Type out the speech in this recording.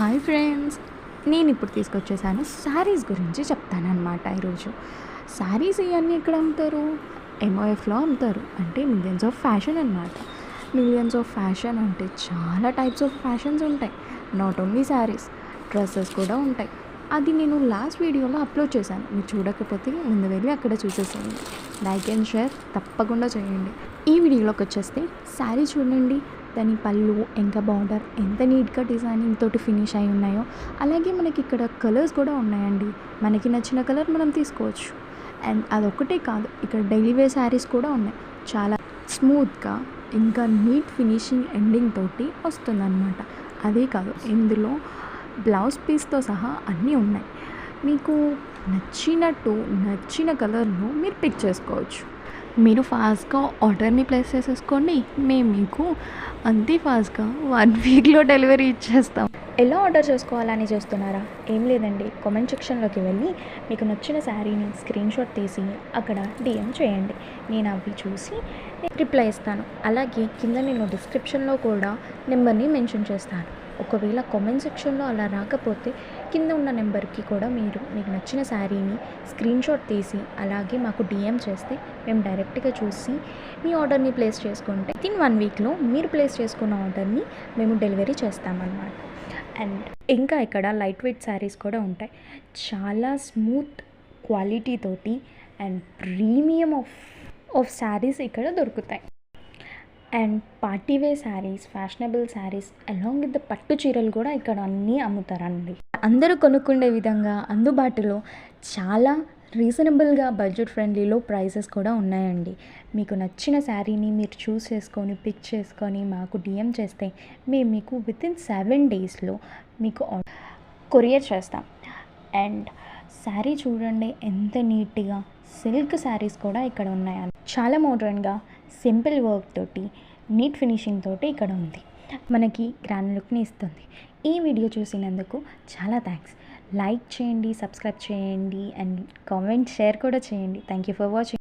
Hi friends, నేను ఇప్పుడు తీసుకొచ్చేసాను శారీస్ గురించి చెప్తానన్నమాట. ఈరోజు శారీస్ ఇవన్నీ ఎక్కడ అమ్ముతారు? ఎంఓఎఫ్లో అమ్ముతారు. అంటే మిలియన్స్ ఆఫ్ ఫ్యాషన్ అన్నమాట. మిలియన్స్ ఆఫ్ ఫ్యాషన్ అంటే చాలా టైప్స్ ఆఫ్ ఫ్యాషన్స్ ఉంటాయి. నాట్ ఓన్లీ శారీస్, డ్రెస్సెస్ కూడా ఉంటాయి. అది నేను లాస్ట్ వీడియోలో అప్లోడ్ చేశాను. మీరు చూడకపోతే ముందు వెళ్ళి అక్కడ చూసేసేయండి. లైక్ అండ్ షేర్ తప్పకుండా చేయండి. ఈ వీడియోలోకి వచ్చేస్తే శారీ చూడండి. దాని పళ్ళు ఇంకా బార్డర్ ఎంత నీట్గా డిజైనింగ్ తోటి ఫినిష్ అయి ఉన్నాయో, అలాగే మనకి ఇక్కడ కలర్స్ కూడా ఉన్నాయండి. మనకి నచ్చిన కలర్ మనం తీసుకోవచ్చు. అండ్ అదొక్కటే కాదు, ఇక్కడ డైలీ వేర్ శారీస్ కూడా ఉన్నాయి. చాలా స్మూత్గా ఇంకా నీట్ ఫినిషింగ్ ఎండింగ్ తోటి వస్తుందన్నమాట. అదే కాదు, ఇందులో బ్లౌజ్ పీస్తో సహా అన్నీ ఉన్నాయి. మీకు నచ్చినట్టు నచ్చిన కలర్లో మీరు పిక్ చేసుకోవచ్చు. మీరు ఫాస్ట్గా ఆర్డర్ని ప్లేస్ చేసేసుకోండి. మేము మీకు అంతే ఫాస్ట్గా 1 వీక్లో డెలివరీ ఇచ్చేస్తాం. ఎలా ఆర్డర్ చేసుకోవాలని చూస్తున్నారా? ఏం లేదండి, కామెంట్ సెక్షన్లోకి వెళ్ళి మీకు నచ్చిన శారీని స్క్రీన్ షాట్ తీసి అక్కడ డిఎం చేయండి. నేను అవి చూసి రిప్లై ఇస్తాను. అలాగే కింద నేను డిస్క్రిప్షన్లో కూడా నెంబర్ని మెన్షన్ చేస్తాను. ఒకవేళ కామెంట్ సెక్షన్లో అలా రాకపోతే కింద ఉన్న నెంబర్కి కూడా మీరు మీకు నచ్చిన శారీని స్క్రీన్ షాట్ తీసి అలాగే మాకు డిఎం చేస్తే మేము డైరెక్ట్గా చూసి మీ ఆర్డర్ని ప్లేస్ చేసుకుంటే వితిన్ 1 వీక్లో మీరు ప్లేస్ చేసుకున్న ఆర్డర్ని మేము డెలివరీ చేస్తామన్నమాట. అండ్ ఇంకా ఇక్కడ లైట్ వెయిట్ శారీస్ కూడా ఉంటాయి. చాలా స్మూత్ క్వాలిటీ తోటి అండ్ ప్రీమియం ఆఫ్ శారీస్ ఇక్కడ దొరుకుతాయి. And partywear saris, fashionable saris along with the పట్టు చీరలు కూడా ఇక్కడ అన్నీ అమ్ముతారండి. అందరూ కొనుక్కునే విధంగా అందుబాటులో చాలా రీజనబుల్గా బడ్జెట్ ఫ్రెండ్లీలో ప్రైసెస్ కూడా ఉన్నాయండి. మీకు నచ్చిన శారీని మీరు చూస్ చేసుకొని పిక్ చేసుకొని మాకు డిఎం చేస్తే మేము మీకు వితిన్ 7 డేస్లో మీకు కొరియర్ చేస్తాం. అండ్ శారీ చూడండి ఎంత నీట్గా, సిల్క్ శారీస్ కూడా ఇక్కడ ఉన్నాయి. చాలా మోడ్రన్గా సింపుల్ వర్క్ తోటి నీట్ ఫినిషింగ్ తోటి ఇక్కడ ఉంది. మనకి గ్రాండ్ లుక్ని ఇస్తుంది. ఈ వీడియో చూసినందుకు చాలా థ్యాంక్స్. లైక్ చేయండి, సబ్స్క్రైబ్ చేయండి అండ్ కామెంట్ షేర్ కూడా చేయండి. Thank you for watching.